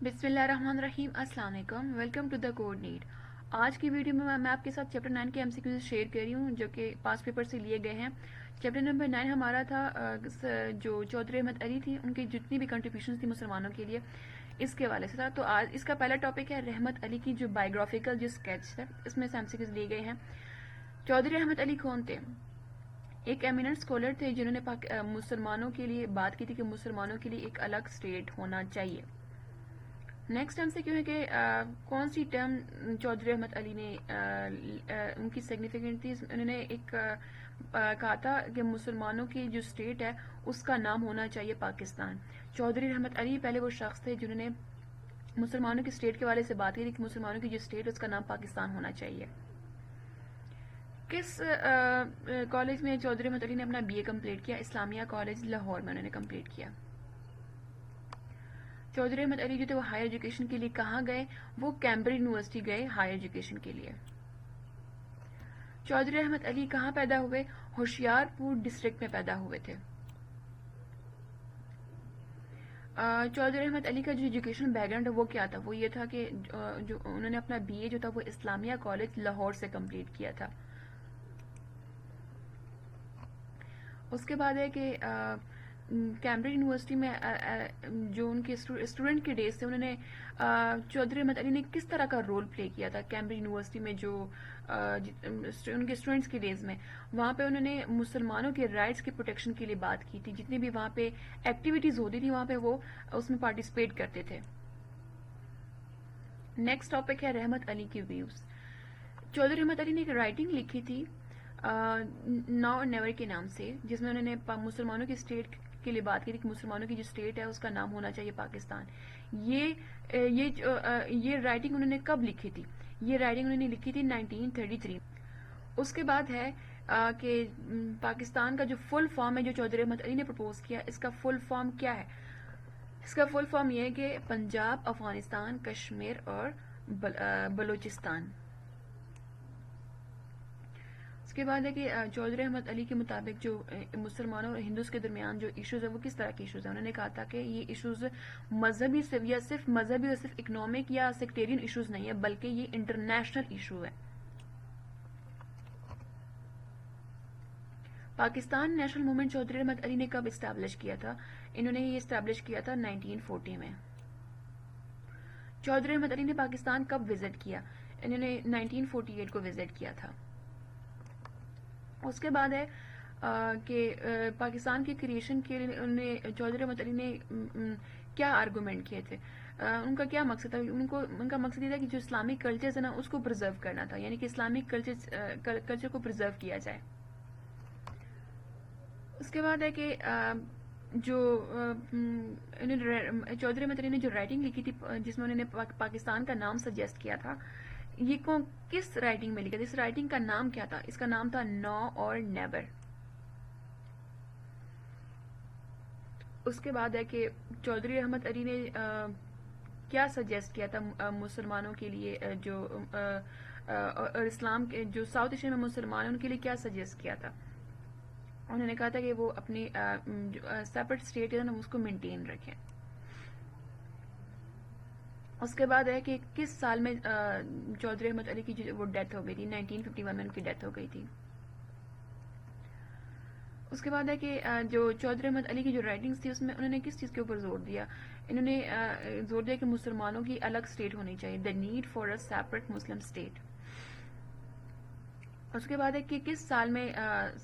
بسم اللہ الرحمن الرحیم. السلام علیکم. Welcome to the code net. آج کی ویڈیو میں آپ کے ساتھ چیپٹر 9 کے MCQs شیئر کر رہی ہوں جو کہ پاس پیپر سے لیے گئے ہیں. چیپٹر نمبر 9 ہمارا تھا جو چودھری احمد علی تھی ان کی جتنی بھی کنٹریبیوشنز تھی مسلمانوں کے لیے اس کے حوالے سے تھا. تو آج اس کا پہلا ٹاپک ہے رحمت علی کی جو بایوگرافیکل جو اسکیچ ہے اس میں سے MCQs لیے گئے ہیں. چودھری احمد علی کون تھے؟ ایک ایمیننٹ اسکالر تھے جنہوں نے مسلمانوں کے لیے بات کی تھی کہ مسلمانوں کے لیے ایک الگ اسٹیٹ ہونا چاہیے. نیکسٹ ٹائم سے کیوں ہے کہ کون سی ٹرم چودھری احمد علی نے ان کی سگنیفیکنٹ تھی. انہوں نے ایک کہا تھا کہ مسلمانوں کی جو اسٹیٹ ہے اس کا نام ہونا چاہیے پاکستان. چودھری احمد علی پہلے وہ شخص تھے جنہوں نے مسلمانوں کی اسٹیٹ کے والے سے بات کی تھی کہ مسلمانوں کی جو اسٹیٹ ہے اس کا نام پاکستان ہونا چاہیے. کس کالج میں چودھری احمد علی نے اپنا BA کمپلیٹ کیا؟ اسلامیہ کالج لاہور میں انہوں نے کمپلیٹ کیا. چودھری احمد علی جو تھے وہ ہائر ایجوکیشن کے لیے کہاں گئے؟ وہ کیمبرج یونیورسٹی گئے ہائر ایجوکیشن کے لیے. چودھری احمد علی کہاں پیدا ہوئے؟ ہوشیار پور ڈسٹرکٹ میں پیدا ہوئے تھے. چودھری احمد علی کا جو ایجوکیشن بیک گراؤنڈ ہے وہ کیا تھا؟ وہ یہ تھا کہ جو انہوں نے اپنا BA جو تھا وہ اسلامیہ کالج لاہور سے کمپلیٹ کیا تھا. اس کے بعد ہے کہ کیمبرج یونیورسٹی میں جو ان کے اسٹوڈنٹ کے ڈیز تھے انہوں نے چودھری احمد علی نے کس طرح کا رول پلے کیا تھا کیمبرج یونیورسٹی میں جو ان کے اسٹوڈنٹس کے ڈیز میں. وہاں پہ انہوں نے مسلمانوں کے رائٹس کی پروٹیکشن کے لیے بات کی تھی. جتنی بھی وہاں پہ ایکٹیویٹیز ہوتی تھی وہاں پہ وہ اس میں پارٹیسپیٹ کرتے تھے. نیکسٹ ٹاپک ہے رحمت علی کی ویوز. چودھری احمد علی نے ایک رائٹنگ لکھی تھی ناؤ اور نیور کے نام سے جس میں انہوں نے مسلمانوں کی اسٹیٹ کے لیے بات کی تھی کہ مسلمانوں کی جو اسٹیٹ ہے اس کا نام ہونا چاہیے پاکستان. یہ رائٹنگ انہوں نے کب لکھی تھی؟ یہ رائٹنگ انہوں نے لکھی تھی 1933. اس کے بعد ہے کہ پاکستان کا جو فل فارم ہے جو چودھری احمد علی نے پرپوز کیا اس کا فل فارم کیا ہے؟ اس کا فل فارم یہ ہے کہ پنجاب، افغانستان، کشمیر اور بلوچستان. اس کے بعد ہے کہ چودھری احمد علی کے مطابق جو مسلمانوں اور ہندوز کے درمیان جو ایشوز ہیں وہ کس طرح کے ایشوز ہیں. انہوں نے کہا تھا کہ یہ ایشوز مذہبی یا صرف مذہبی اور صرف اکنامک یا سیکٹیرین ایشوز نہیں ہے بلکہ یہ انٹرنیشنل ایشو ہے. پاکستان نیشنل موومنٹ چودھری احمد علی نے کب اسٹیبلش کیا تھا؟ انہوں نے یہ اسٹیبلش کیا تھا 1940 میں. چودھری احمد علی نے پاکستان کب وزٹ کیا؟ انہوں نے 1948 کو وزٹ کیا تھا. اس کے بعد ہے کہ پاکستان کی کریشن کے لیے چودھری احمد علی نے کیا آرگومنٹ کیے تھے؟ ان کا کیا مقصد تھا؟ ان کا مقصد یہ تھا کہ جو اسلامک کلچرز ہے نا اس کو پرزرو کرنا تھا, یعنی کہ اسلامک کلچر کو پرزرو کیا جائے. اس کے بعد ہے کہ جو چودھری احمد علی نے جو رائٹنگ لکھی تھی جس میں انہوں نے پاکستان کا نام سجیسٹ کیا تھا, یہ کس رائٹنگ میں لکھا تھا؟ اس رائٹنگ کا نام کیا تھا؟ اس کا نام تھا ناؤ اور نیور. اس کے بعد ہے کہ چودھری احمد علی نے کیا سجیسٹ کیا تھا مسلمانوں کے لیے جو اور اسلام کے جو ساؤتھ ایشیا میں مسلمان ہیں ان کے لیے کیا سجیسٹ کیا تھا؟ انہوں نے کہا تھا کہ وہ اپنی سیپریٹ اسٹیٹ ہے نا اس کو مینٹین رکھیں. اس کے بعد ہے کہ کس سال میں چودھری احمد علی کی وہ ڈیتھ ہو گئی تھی؟ 1951 میں ان کی ڈیتھ ہو گئی تھی. اس کے بعد ہے کہ جو چودھری احمد علی کی جو رائٹنگز تھی اس میں انہوں نے کس چیز کے اوپر زور دیا؟ انہوں نے زور دیا کہ مسلمانوں کی الگ اسٹیٹ ہونی چاہیے, the need for a separate Muslim state. اس کے بعد ہے کہ کس سال میں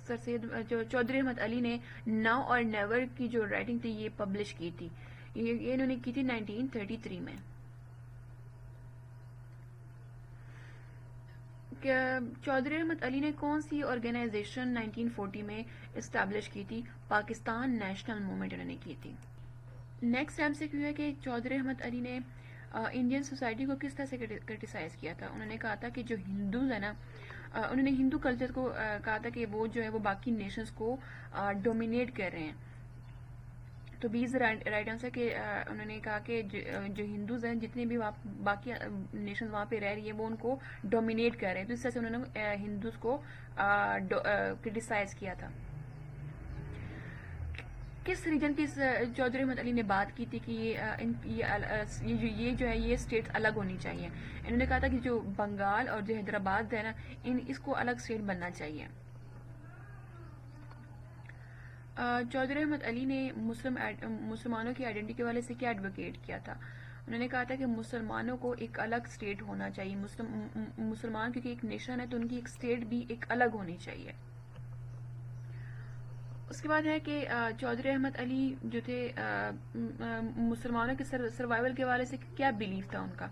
سر سید جو چودھری احمد علی نے ناؤ اور نیور کی جو رائٹنگ تھی یہ پبلش کی تھی؟ یہ انہوں نے کی تھی 1933 میں. چودھری احمد علی نے کون سی آرگنائزیشن 1940 میں اسٹیبلش کی تھی؟ پاکستان نیشنل موومنٹ انہوں نے کی تھی. نیکسٹ ٹائم سے کیوں ہے کہ چودھری احمد علی نے انڈین سوسائٹی کو کس طرح سے کرٹیسائز کیا تھا؟ انہوں نے کہا تھا کہ جو ہندوز ہیں نا انہوں نے ہندو کلچر کو کہا تھا کہ وہ جو ہے وہ باقی نیشنز کو ڈومینیٹ کر رہے ہیں. تو 20 رائٹ آنسر کہ انہوں نے کہا کہ جو ہندوز ہیں جتنے بھی باقی نیشنز وہاں پہ رہ رہی ہیں وہ ان کو ڈومینیٹ کر رہے ہیں, تو اس طرح سے انہوں نے ہندوز کو کرٹیسائز کیا تھا. کس ریجن کی چودھری احمد علی نے بات کی تھی کہ یہ جو ہے یہ اسٹیٹ الگ ہونی چاہیے. انہوں نے کہا تھا کہ جو بنگال اور جو حیدرآباد ہے نا اس کو الگ اسٹیٹ بننا چاہیے. چودھری احمد علی نے مسلمانوں کی آئیڈینٹی کے والے سے کیا ایڈوکیٹ کیا تھا؟ انہوں نے کہا تھا کہ مسلمانوں کو ایک الگ اسٹیٹ ہونا چاہیے. مسلمان کیونکہ ایک نیشن ہے تو ان کی ایک اسٹیٹ بھی ایک الگ ہونی چاہیے. اس کے بعد ہے کہ چودھری احمد علی جو تھے مسلمانوں کے سروائیول کے حوالے سے کیا بلیف تھا ان کا؟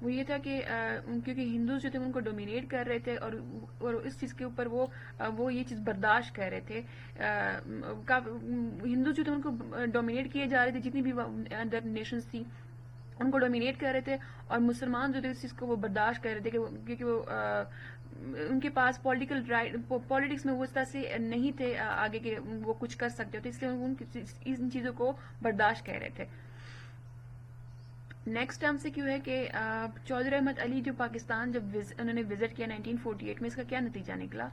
وہ یہ تھا کہ کیونکہ ہندوز جو تھے ان کو ڈومینیٹ کر رہے تھے اور اس چیز کے اوپر وہ یہ چیز برداشت کر رہے تھے. ہندوز جو تھے ان کو ڈومینیٹ کیے جا رہے تھے, جتنی بھی ادر نیشنز تھی ان کو ڈومینیٹ کر رہے تھے, اور مسلمان جو تھے اس چیز کو وہ برداشت کر رہے تھے کیونکہ وہ ان کے پاس پالیٹکس میں وہ اس طرح سے نہیں تھے آگے کہ وہ کچھ کر سکتے ہوتے, اس لیے ان چیزوں کو برداشت کر رہے تھے. نیکسٹ ہم سے کیوں ہے کہ چودھری احمد علی جو پاکستان جب انہوں نے وزٹ کیا 1948 میں, اس کا کیا نتیجہ نکلا؟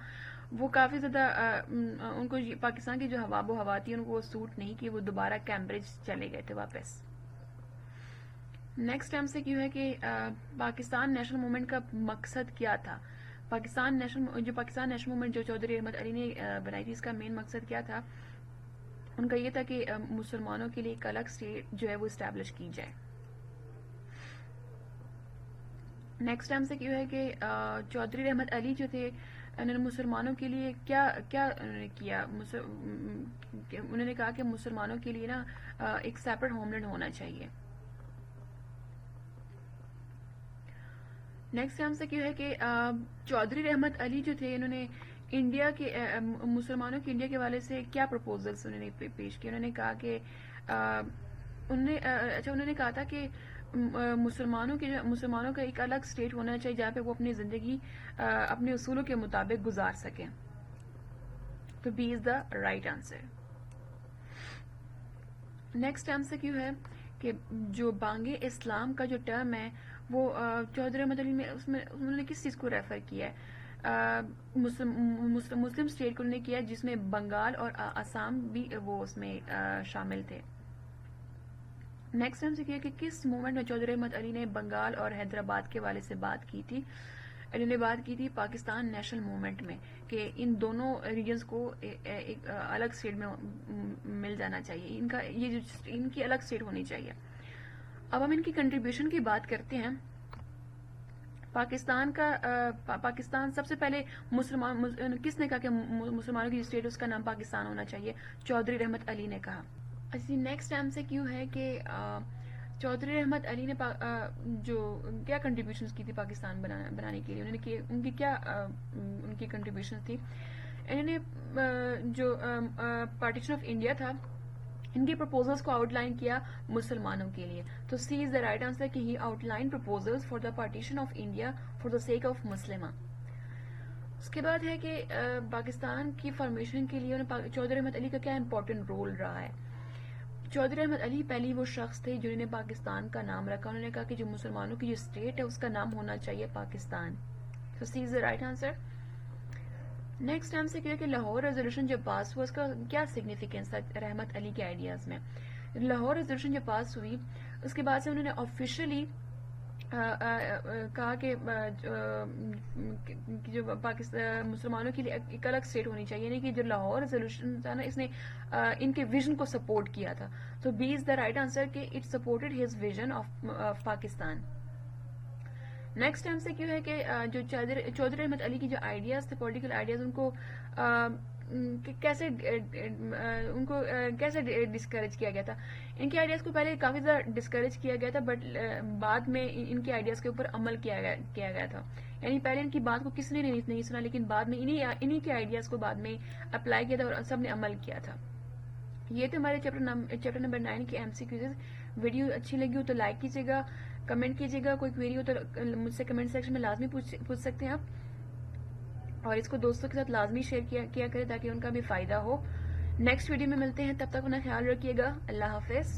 وہ کافی زیادہ ان کو پاکستان کی جو و ہوا تھی ان کو وہ سوٹ نہیں کی, وہ دوبارہ کیمبرج چلے گئے تھے واپس. نیکسٹ ہم سے کیوں ہے کہ پاکستان نیشنل موومنٹ کا مقصد کیا تھا؟ پاکستان نیشنل موومنٹ جو چودھری احمد علی نے بنائی تھی, اس کا مین مقصد کیا تھا؟ ان کا یہ تھا کہ مسلمانوں کے لیے ایک الگ اسٹیٹ جو ہے وہ اسٹیبلش کی جائے. نیکسٹ ہم سے کیوں ہے کہ چودھری احمد علی جو تھے انہوں نے مسلمانوں کے لیے کیا انہوں نے کیا؟ انہوں نے کہا کہ مسلمانوں کے لیے نا ایک سیپریٹ ہوم لینڈ ہونا چاہیے. نیکسٹ ہم سے کیوں ہے کہ چودھری احمد علی جو تھے انہوں نے انڈیا کے مسلمانوں کے انڈیا کے حوالے سے کیا پروپوزلس انہوں نے پیش کیے؟ انہوں نے کہا کہ انہوں نے کہا تھا کہ مسلمانوں کا ایک الگ اسٹیٹ ہونا چاہیے جہاں پہ وہ اپنی زندگی اپنے اصولوں کے مطابق گزار سکیں. تو B is the right answer. Next ہم سے کیوں ہے کہ جو بانگ اسلام کا جو ٹرم ہے وہ چودھری احمد علی میں انہوں نے کس چیز کو ریفر کیا ہے؟ مسلم اسٹیٹ کو انہوں نے کیا جس میں بنگال اور آسام بھی وہ اس میں شامل تھے. نیکسٹ ہم سے کیا کہ کس موومنٹ میں چودھری احمد علی نے بنگال اور حیدرآباد کے حوالے سے بات کی تھی؟ انہوں نے بات کی تھی پاکستان نیشنل موومنٹ میں کہ ان دونوں ریجنز کو ایک الگ اسٹیٹ میں مل جانا چاہیے, ان کی الگ اسٹیٹ ہونی چاہیے. اب ہم ان کی کنٹریبیوشن کی بات کرتے ہیں. پاکستان سب سے پہلے کس نے کہا کہ مسلمانوں کی اسٹیٹ اس کا نام پاکستان ہونا چاہیے؟ چودھری احمد علی نے کہا. نیکسٹ ایم سے کیوں ہے کہ چودھری احمد علی نے جو کیا کنٹریبیوشنز کی تھی پاکستان بنانے کے لیے؟ انہوں نے ان کی کیا ان کی کنٹریبیوشنز تھی؟ انہوں نے جو پارٹیشن آف انڈیا تھا ان کے پرپوزلز کو آؤٹ لائن کیا مسلمانوں کے لیے. تو C is the right answer کہ he outline proposals for the partition of India for the sake of Muslims. اس کے بعد ہے کہ پاکستان کی فارمیشن کے لیے چودھری احمد علی کا کیا امپورٹنٹ رول رہا ہے؟ چودھری احمد علی پہلی وہ شخص تھے جنہوں نے پاکستان کا نام رکھا. انہوں نے کہا کہ جو مسلمانوں کی جو اسٹیٹ ہے اس کا نام ہونا چاہیے پاکستان. تو C is the right answer. Next time سے کیا کہ لاہور ریزولوشن جو پاس ہوا اس کا کیا سگنیفیکینس تھا رحمت علی کے آئیڈیاز میں؟ لاہور ریزولوشن جو پاس ہوئی اس کے بعد سے انہوں نے آفیشلی کہا کہ جو مسلمانوں کے لیے ایک الگ اسٹیٹ ہونی چاہیے, یعنی کہ جو لاہور ریزولوشن تھا نا اس نے ان کے ویژن کو سپورٹ کیا تھا. تو B is the right answer کہ it supported his vision of Pakistan. Next time سے کیوں ہے کہ جو چودھری احمد علی کی جو آئیڈیاز تھے پولیٹیکل آئیڈیاز ان کو کیسے ڈسکریج کیا گیا تھا؟ ان کے آئیڈیاز کو پہلے کافی زیادہ ڈسکریج کیا گیا تھا, بٹ بعد میں ان کے آئیڈیاز کے اوپر عمل کیا گیا تھا. یعنی پہلے ان کی بات کو کسی نے نہیں سنا, لیکن بعد میں انہی کے آئیڈیاز کو بعد میں اپلائی کیا تھا اور سب نے عمل کیا تھا. یہ تھے ہمارے چیپٹر نمبر 9 کے ایم سی کیوزز. ویڈیو اچھی لگی ہو تو لائک کیجیے گا, کمنٹ کیجیے گا, کوئی کویری ہو تو مجھ سے کمنٹ سیکشن میں لازمی پوچھ سکتے ہیں آپ, اور اس کو دوستوں کے ساتھ لازمی شیئر کیا کریں تاکہ ان کا بھی فائدہ ہو. نیکسٹ ویڈیو میں ملتے ہیں, تب تک اپنا خیال رکھیے گا. اللہ حافظ.